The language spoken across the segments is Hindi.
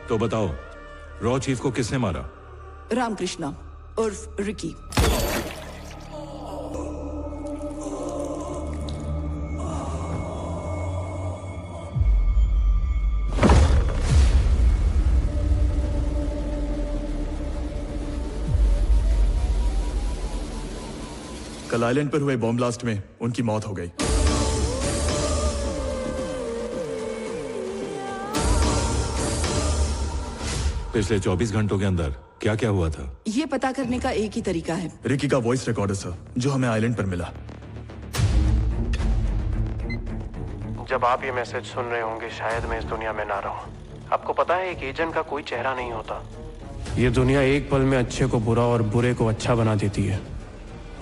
तो बताओ, रॉ चीफ को किसने मारा? रामकृष्णा उर्फ रिकी। कल आइलैंड पर हुए बॉम्ब ब्लास्ट में उनकी मौत हो गई। पिछले 24 घंटों के अंदर क्या क्या हुआ था? ये पता करने का एक ही तरीका है। रिकी का वॉइस रिकॉर्डर सर, जो हमें आइलैंड पर मिला। जब आप ये मैसेज सुन रहे होंगे शायद मैं इस दुनिया में ना रहूं। आपको पता है एक एजेंट का कोई चेहरा नहीं होता। ये दुनिया एक पल में अच्छे को बुरा और बुरे को अच्छा बना देती है,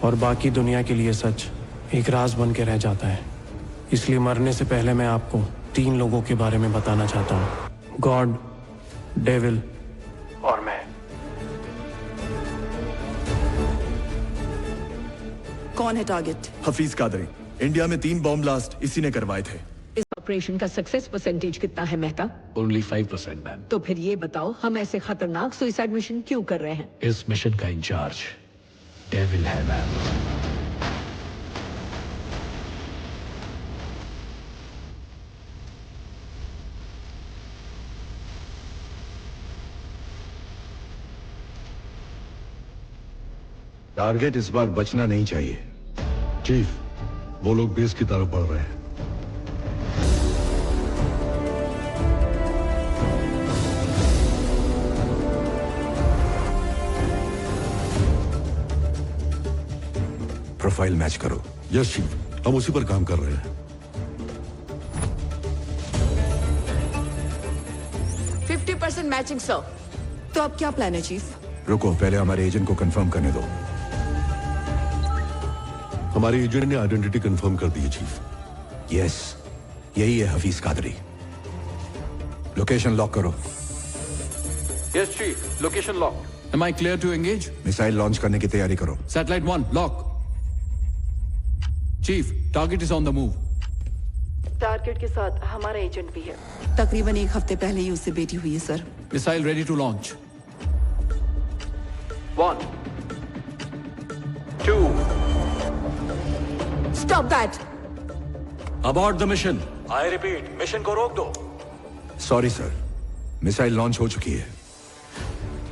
और बाकी दुनिया के लिए सच एक राज बन के रह जाता है। इसलिए मरने से पहले मैं आपको 3 लोगों के बारे में बताना चाहता हूँ, गॉड, डेविल और मैं। कौन है टारगेट? हफीज कादरी। इंडिया में 3 बॉम्ब ब्लास्ट इसी ने करवाए थे। इस ऑपरेशन का सक्सेस परसेंटेज कितना है मेहता? Only 5% ma'am. तो फिर ये बताओ हम ऐसे खतरनाक सुसाइड मिशन क्यों कर रहे हैं? इस मिशन का इंचार्ज डेविल है मैम। टारगेट इस बार बचना नहीं चाहिए। चीफ, वो लोग बेस की तरफ बढ़ रहे हैं। प्रोफाइल मैच करो। यस चीफ, हम उसी पर काम कर रहे हैं। 50% मैचिंग सर। तो अब क्या प्लान है चीफ? रुको, पहले हमारे एजेंट को कंफर्म करने दो। हमारे एजेंट ने आइडेंटिटी कंफर्म कर दी है चीफ। यस, यही है हफीज कादरी। लोकेशन लॉक करो। Yes chief, location lock. Am I clear to engage? Missile launch करने की तैयारी करो। Satellite 1, lock. Chief, target is on the move. Target के साथ हमारा एजेंट भी है। तकरीबन 1 हफ्ते पहले ही उससे बेटी हुई है sir. Missile ready to launch. 1, 2. Stop that! Abort the mission. I repeat, mission को रोक दो। सॉरी सर, मिसाइल लॉन्च हो चुकी है।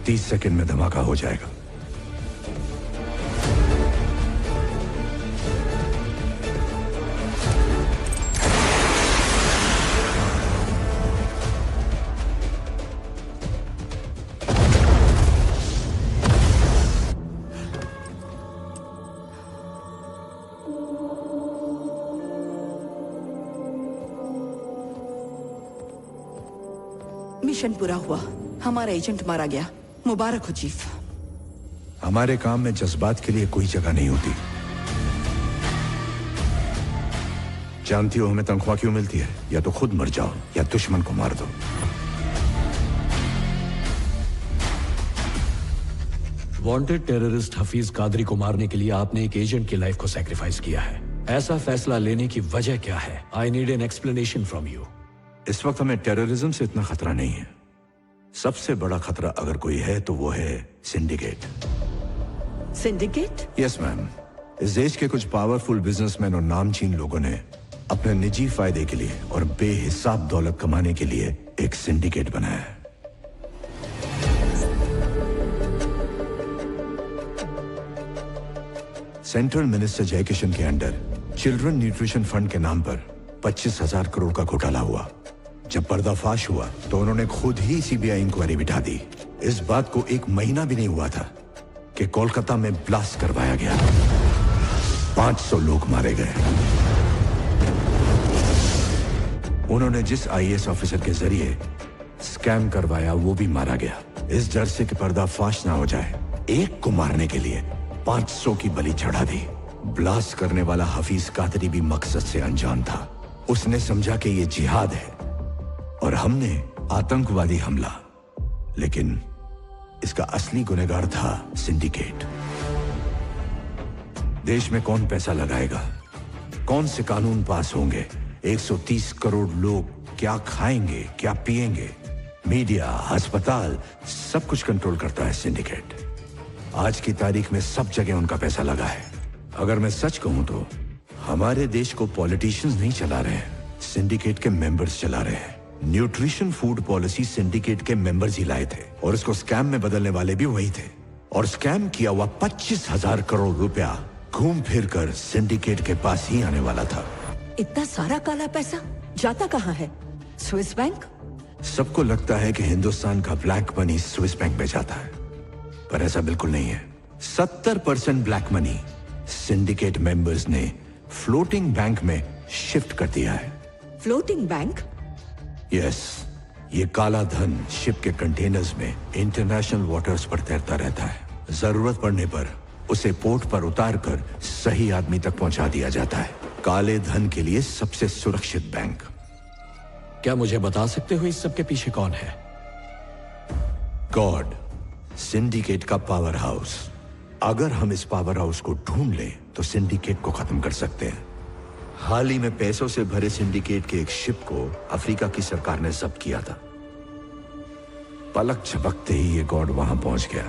30 सेकंड में धमाका हो जाएगा। मिशन पूरा हुआ, हमारा एजेंट मारा गया। मुबारक हो चीफ। हमारे काम में जज्बात के लिए कोई जगह नहीं होती। जानती हो हमें तनख्वाह क्यों मिलती है? या तो खुद मर जाओ या दुश्मन को मार दो। वांटेड टेररिस्ट हफीज कादरी को मारने के लिए आपने एक एजेंट की लाइफ को सैक्रिफाइस किया है। ऐसा फैसला लेने की वजह क्या है? I need an explanation from you. इस वक्त हमें टेररिज्म से इतना खतरा नहीं है। सबसे बड़ा खतरा अगर कोई है तो वो है सिंडिकेट। सिंडिकेट? Yes ma'am. इस देश के कुछ पावरफुल बिजनेसमैन और नामचीन लोगों ने अपने निजी फायदे के लिए और बेहिसाब दौलत कमाने के लिए एक सिंडिकेट बनाया है। सेंट्रल मिनिस्टर जयकिशन के अंडर चिल्ड्रन न्यूट्रिशन फंड के नाम पर 25,000 करोड़ का घोटाला हुआ। जब पर्दाफाश हुआ तो उन्होंने खुद ही सीबीआई इंक्वायरी बिठा दी। इस बात को 1 महीना भी नहीं हुआ था कि कोलकाता में ब्लास्ट करवाया गया। 500 लोग मारे गए। उन्होंने जिस आईएएस ऑफिसर के जरिए स्कैम करवाया वो भी मारा गया। इस डर से कि पर्दाफाश ना हो जाए, एक को मारने के लिए 500 की बलि चढ़ा दी। ब्लास्ट करने वाला हफीज कादरी भी मकसद से अनजान था। उसने समझा कि ये जिहाद है और हमने आतंकवादी हमला, लेकिन इसका असली गुनहगार था सिंडिकेट। देश में कौन पैसा लगाएगा, कौन से कानून पास होंगे, 130 करोड़ लोग क्या खाएंगे, क्या पिएंगे, मीडिया, अस्पताल, सब कुछ कंट्रोल करता है सिंडिकेट। आज की तारीख में सब जगह उनका पैसा लगा है। अगर मैं सच कहूं तो हमारे देश को पॉलिटिशियंस नहीं चला रहे हैं, सिंडिकेट के मेंबर्स चला रहे हैं। न्यूट्रिशन फूड पॉलिसी सिंडिकेट के मेंबर्स ही लाए थे और इसको स्कैम में बदलने वाले भी वही थे। और स्कैम किया हुआ 25,000 करोड़ रुपया घूम फिर कर सिंडिकेट के पास ही आने वाला था। इतना सारा काला पैसा जाता कहाँ है? Swiss bank? सबको लगता है कि हिंदुस्तान का ब्लैक मनी स्विस बैंक में जाता है, पर ऐसा बिल्कुल नहीं है। 70% ब्लैक मनी सिंडिकेट मेंबर्स ने फ्लोटिंग बैंक में शिफ्ट कर दिया है। Floating bank? यस, ये काला धन शिप के कंटेनर्स में इंटरनेशनल वाटर्स पर तैरता रहता है। जरूरत पड़ने पर उसे पोर्ट पर उतार कर सही आदमी तक पहुंचा दिया जाता है। काले धन के लिए सबसे सुरक्षित बैंक। क्या मुझे बता सकते हो इस सब के पीछे कौन है? गॉड, सिंडिकेट का पावर हाउस। अगर हम इस पावर हाउस को ढूंढ लें तो सिंडिकेट को खत्म कर सकते हैं। हाल ही में पैसों से भरे सिंडिकेट के एक शिप को अफ्रीका की सरकार ने जब्त किया था। पलक झपकते ही ये गॉड वहां पहुंच गया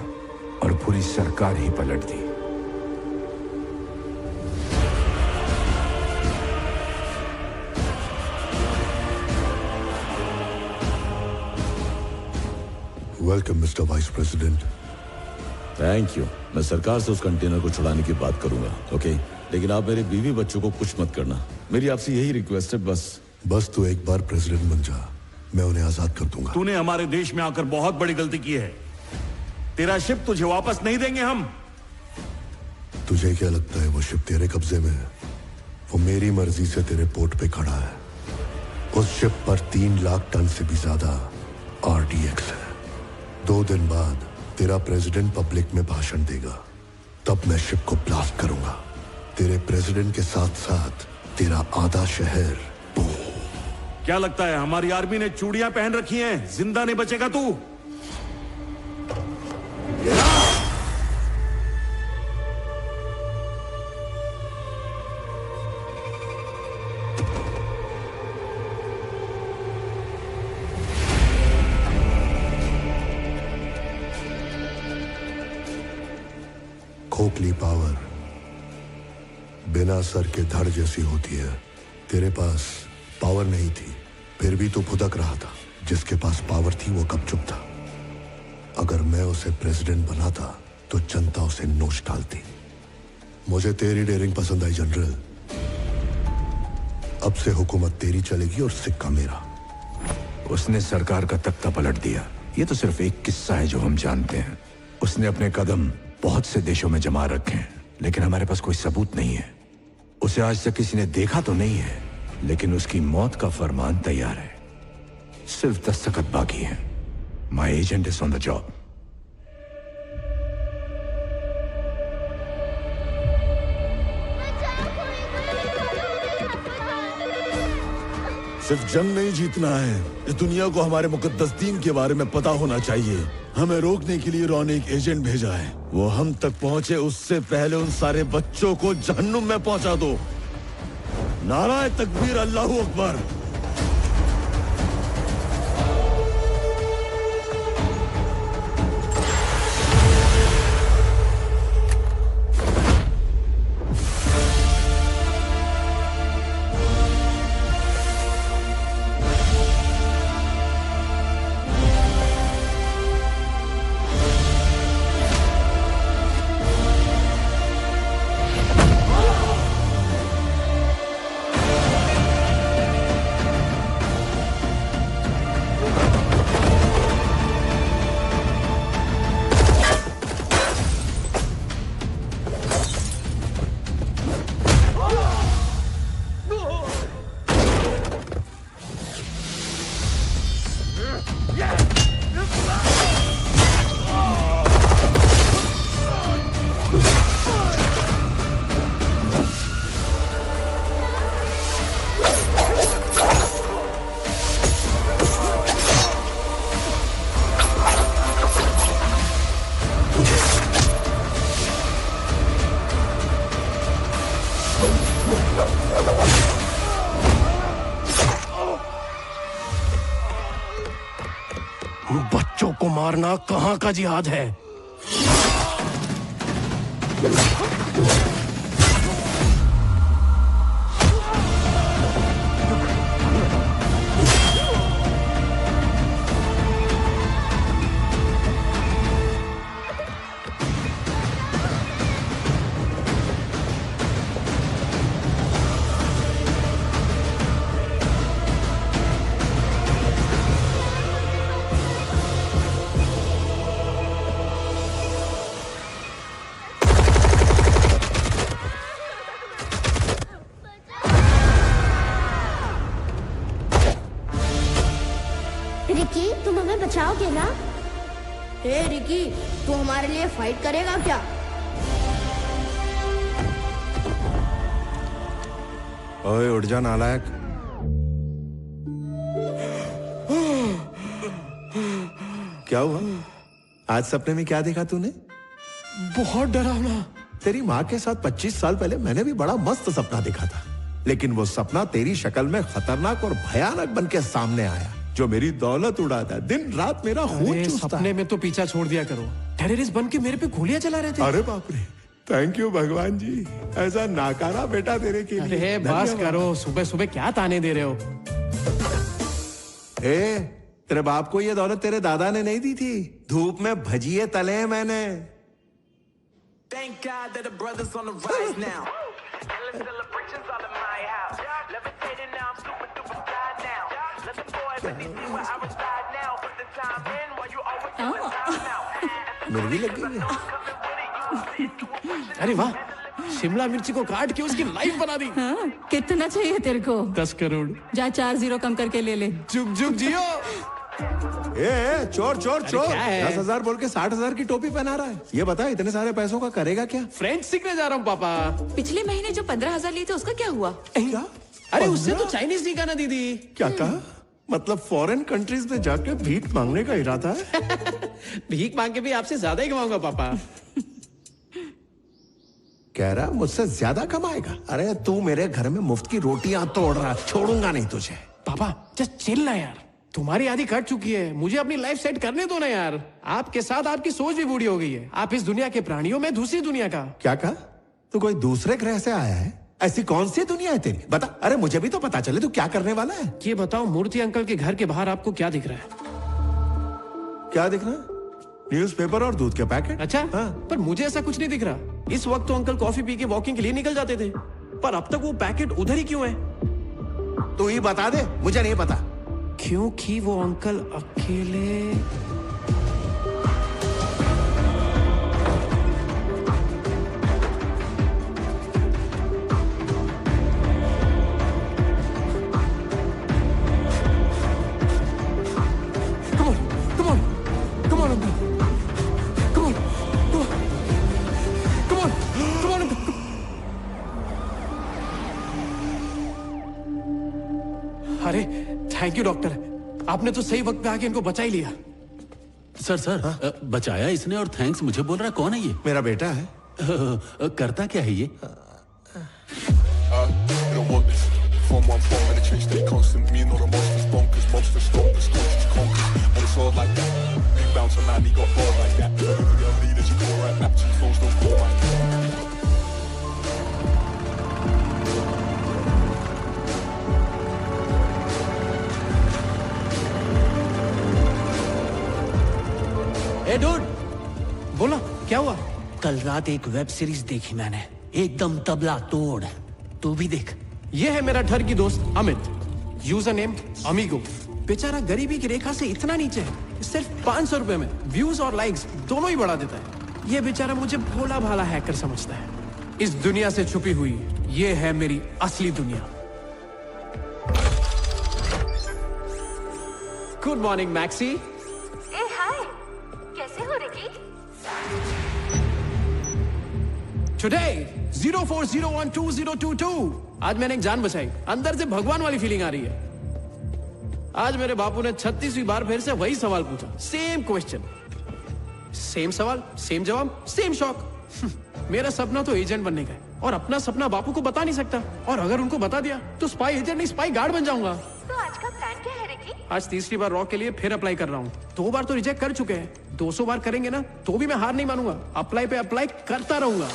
और पूरी सरकार ही पलट दी। Welcome mister vice president. Thank you. मैं सरकार से उस कंटेनर को छुड़ाने की बात करूंगा, ओके? लेकिन आप मेरे बीवी बच्चों को कुछ मत करना। मेरी आपसे यही रिक्वेस्ट है, बस तू एक बार प्रेसिडेंट बन जा, मैं उन्हें आजाद कर दूंगा। तूने हमारे देश में आकर बहुत बड़ी गलती की है। तेरा शिप तुझे वापस नहीं देंगे हम। तुझे क्या लगता है वो शिप तेरे कब्जे में है? वो मेरी मर्जी से तेरे पोर्ट पे खड़ा है। उस शिप पर 3 लाख टन से भी ज्यादा RDX है। 2 दिन बाद तेरा प्रेसिडेंट पब्लिक में भाषण देगा, तब मैं शिप को ब्लास्ट करूंगा। तेरे प्रेसिडेंट के साथ साथ तेरा आधा शहर। क्या लगता है हमारी आर्मी ने चूड़ियां पहन रखी हैं? जिंदा नहीं बचेगा तू। खोखली पावर बिना सर के धड़ जैसी होती है। तेरे पास पावर नहीं थी, फिर भी तू भुदक रहा था। जिसके पास पावर थी वो कब चुप था? अगर मैं उसे प्रेसिडेंट बनाता तो जनता उसे नोच डालती। मुझे तेरी डेयरिंग पसंद आई जनरल। अब से हुकूमत तेरी चलेगी और सिक्का मेरा। उसने सरकार का तख्ता पलट दिया। ये तो सिर्फ एक किस्सा है जो हम जानते हैं। उसने अपने कदम बहुत से देशों में जमा रखे हैं, लेकिन हमारे पास कोई सबूत नहीं है। उसे आज तक किसी ने देखा तो नहीं है, लेकिन उसकी मौत का फरमान तैयार है। सिर्फ दस्तखत बाकी है। My agent is on the job. सिर्फ जंग नहीं जीतना है, इस दुनिया को हमारे मुकद्दस दीन के बारे में पता होना चाहिए। हमें रोकने के लिए रॉन एक एजेंट भेजा है। वो हम तक पहुंचे उससे पहले उन सारे बच्चों को जहन्नुम में पहुंचा दो। नाराए तकबीर, अल्लाहू अकबर। बच्चों को मारना कहाँ का जिहाद है? रिकी, तुम हमें बचाओगे ना? हे रिकी, तू हमारे लिए फाइट करेगा क्या? ओए उठ जा नालायक। क्या हुआ? आज सपने में क्या देखा तूने? बहुत डरावना। तेरी माँ के साथ 25 साल पहले मैंने भी बड़ा मस्त सपना देखा था, लेकिन वो सपना तेरी शक्ल में खतरनाक और भयानक बन के सामने आया, जो मेरी दौलत उड़ाता है, दिन रात मेरा खून चूसता है। सपने में तो पीछा छोड़ दिया करो। टेररिस्ट बन के मेरे पे गोलियां चला रहे थे। अरे बाप रे, थैंक यू भगवान जी, ऐसा नाकारा बेटा तेरे के लिए। अरे बस करो, सुबह सुबह क्या ताने दे रहे हो? तेरे बाप को ये दौलत तेरे दादा ने नहीं दी थी, धूप में भजिए तले हैं मैंने। Thank God that the brothers on the rise now. Celebrations all in my house. Levitating now, I'm super duper fly now. Let the boys let me see where I reside now. Put the time in while you always do the time now. मुर्गी लग गई है। अरे वाह, शिमला मिर्ची को काट के उसकी लाइफ बना दी। हाँ, कितना चाहिए तेरे को? 10 करोड़। जा 4 0 कम करके ले ले। जुग जुग जियो। चोर चोर चोर, क्या है? 10,000 बोल के 60,000 की टोपी पहना रहा है। ये बता, इतने सारे पैसों का करेगा क्या? फ्रेंच सीखने जा रहा हूँ पापा। पिछले महीने जो 15,000 लिए थे उसका क्या हुआ? क्या? अरे उससे तो चाइनीज सीखा ना दीदी। क्या कहा? मतलब फॉरेन कंट्रीज में जाके भीख मांगने का इरादा है? भीख मांग के भी आपसे ज्यादा ही कमाऊंगा पापा। कह रहा मुझसे ज्यादा कमाएगा? अरे तू मेरे घर में मुफ्त की रोटियां तोड़ रहा, छोड़ूंगा नहीं तुझे। पापा जस्ट चिल ना यार, तुम्हारी आधी कट चुकी है, मुझे अपनी लाइफ सेट करने दो ना यार। आपके साथ आपकी सोच भी बूढ़ी हो गई है। आप इस दुनिया के प्राणियों में दूसरी दुनिया का। क्या कहा? तू कोई दूसरे ग्रह से आया है? ऐसी कौन सी दुनिया है तेरी? बता, अरे मुझे भी तो पता चले तू क्या करने वाला है। ये बताओ, मूर्ति अंकल के घर के बाहर आपको क्या दिख रहा है? क्या दिख रहा है? न्यूज़पेपर और दूध के पैकेट। अच्छा हाँ। पर मुझे ऐसा कुछ नहीं दिख रहा। इस वक्त तो अंकल कॉफी पी के वॉकिंग के लिए निकल जाते थे, पर अब तक वो पैकेट उधर ही क्यों है? तू ही बता दे, मुझे नहीं पता। क्योंकि वो अंकल अकेले। अरे थैंक यू डॉक्टर, आपने तो सही वक्त पे आके इनको बचा ही लिया। सर बचाया इसने और थैंक्स मुझे बोल रहा है। कौन है ये? मेरा बेटा है। करता क्या है ये? ए डूड, बोला क्या हुआ? कल रात एक वेब सीरीज देखी मैंने, एकदम तबला तोड़। तू भी देख। ये है मेरा ठर की दोस्त अमित, यूजर नेम अमीगो। बेचारा गरीबी की रेखा से इतना नीचे है, सिर्फ 500 रुपए में व्यूज और लाइक्स दोनों ही बढ़ा देता है। ये बेचारा मुझे भोला भाला हैकर समझता है। इस दुनिया से छुपी हुई ये है मेरी असली दुनिया। Good morning Maxie. Eh hi, कैसे हो रिकी? टुडे 04012022 आज मैंने एक जान बचाई। अंदर से भगवान वाली फीलिंग आ रही है। आज मेरे बापू ने 36वीं बार फिर से वही सवाल पूछा। सेम क्वेश्चन, सेम सवाल, सेम जवाब, सेम शॉक। मेरा सपना तो एजेंट बनने का है और अपना सपना बापू को बता नहीं सकता, और अगर उनको बता दिया तो स्पाई एजेंट नहीं स्पाई गार्ड बन जाऊंगा। तो आज का प्लान क्या है रिकी? आज तीसरी बार रॉक के लिए फिर अप्लाई कर रहा हूँ। 2 बार तो रिजेक्ट कर चुके हैं, 200 बार करेंगे ना तो भी मैं हार नहीं मानूंगा। अप्लाई पे अप्लाई करता रहूंगा।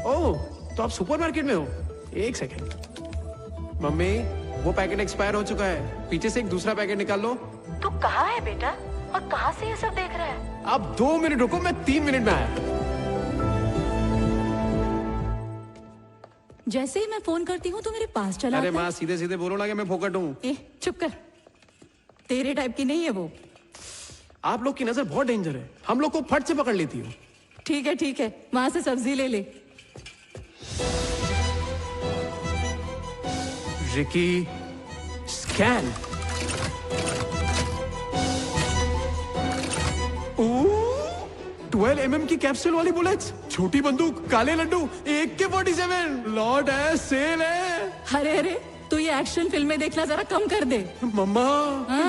ओह, तो आप सुपरमार्केट में हो? एक सेकेंड। मम्मी, वो पैकेट एक्सपायर हो चुका है, पीछे से एक दूसरा पैकेट निकाल लो। तू कहाँ है बेटा, और कहाँ से ये सब देख रहा है? आप 2 मिनट रुको, मैं 3 मिनट में आया। जैसे ही मैं फोन करती हूँ तो मेरे पास चला अरे आता है। माँ, सीधे सीधे बोलो ना कि मैं फोकट हूँ। चुप कर, तेरे टाइप की नहीं है वो। आप लोग की नजर बहुत डेंजर है, हम लोग को फट से पकड़ लेती हो। ठीक है, वहां से सब्जी ले ले। Ricky, scan. 12 mm की कैप्सूल वाली बुलेट्स, छोटी बंदूक, काले लड्डू, AK-47, लॉट है, सेल है। अरे तू ये एक्शन फिल्में देखना जरा कम कर दे। मम्मा,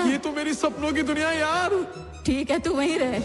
ये तो मेरी सपनों की दुनिया यार। ठीक है, तू वहीं रहे।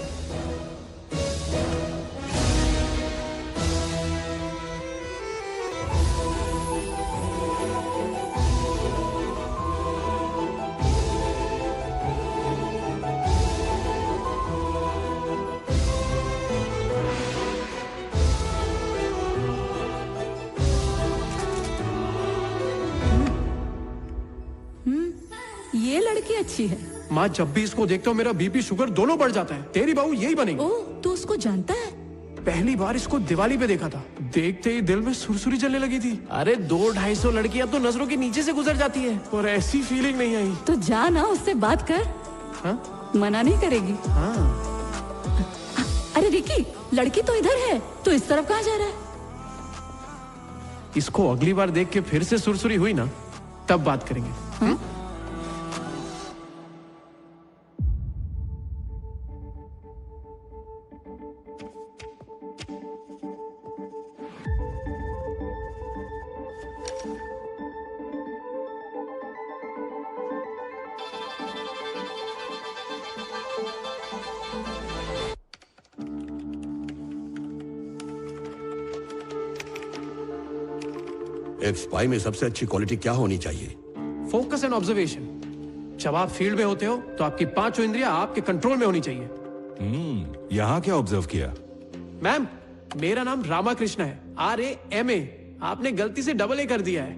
ये लड़की अच्छी है। माँ, जब भी इसको देखता हूँ मेरा बीपी शुगर दोनों बढ़ जाता है। तेरी बहू यही बनेगी। ओह, तू उसको जानता है? पहली बार इसको दिवाली पे देखा था, देखते ही दिल में सुरसुरी चलने लगी थी। अरे 200-250 लड़कियां तो नजरों के नीचे से गुजर जाती है, और ऐसी फीलिंग नहीं आई। तो जा ना, उससे बात कर। हाँ? मना नहीं करेगी। हाँ। अरे रिकी, लड़की तो इधर है, तो इस तरफ कहाँ जा रहा है? इसको अगली बार देख के फिर से सुरसुरी हुई ना, तब बात करेंगे। हाँ? एक स्पाई में सबसे अच्छी क्वालिटी क्या होनी चाहिए? Focus and observation. जब आप फील्ड में होते हो तो आपकी 5 इंद्रियां आपके कंट्रोल में होनी चाहिए। यहाँ क्या ऑब्जर्व किया? मैम, मेरा नाम रामाकृष्ण है, RAMA। आपने गलती से AA कर दिया है।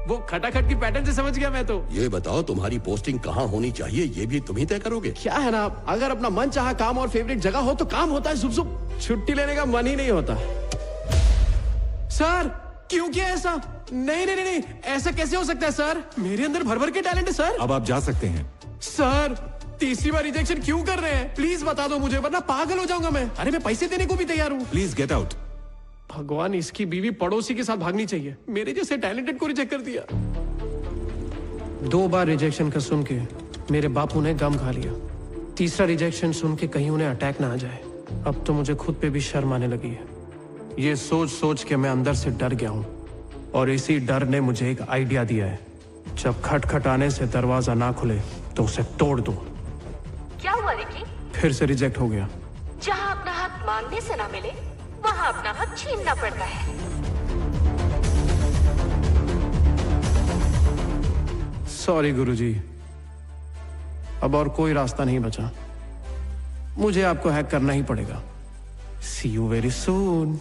वो खटाखट की पैटर्न से समझ गया मैं तो। ये बताओ, तुम्हारी पोस्टिंग कहाँ होनी चाहिए, ये भी तुम ही तय करोगे? क्या है ना, अगर अपना मन चाहा काम और फेवरेट जगह हो तो काम होता है, जुब जुब। छुट्टी लेने का मन ही नहीं होता। सर, क्यों किया ऐसा? नहीं, ऐसा कैसे हो सकता है सर? मेरे अंदर भर भर के टैलेंट है सर। अब आप जा सकते हैं। सर, तीसरी बार रिजेक्शन क्यों कर रहे हैं? प्लीज बता दो मुझे, वरना पागल हो जाऊंगा मैं। अरे मैं पैसे देने को भी तैयार हूँ। Please get out. भगवान, इसकी बीवी पड़ोसी के साथ भागनी चाहिए, मेरे जैसे टैलेंटेड को रिजेक्ट कर दिया। 2 बार रिजेक्शन का सुन के मेरे बापू ने गम खा लिया। तीसरा रिजेक्शन सुन के कहीं उन्हें अटैक ना आ जाए। अब तो मुझे खुद पे भी शर्म आने लगी है। ये सोच सोच के मैं अंदर से डर गया हूं, और इसी डर ने मुझे एक आइडिया दिया है। जब खटखटाने से दरवाजा ना खुले तो उसे तोड़ दो। क्या हुआ रिकी? फिर से रिजेक्ट हो गया। जहाँ अपना हक मांगने से ना मिले, वहाँ अपना हक छीनना पड़ता है। सॉरी गुरुजी, अब और कोई रास्ता नहीं बचा। मुझे आपको हैक करना ही पड़ेगा। See you very soon.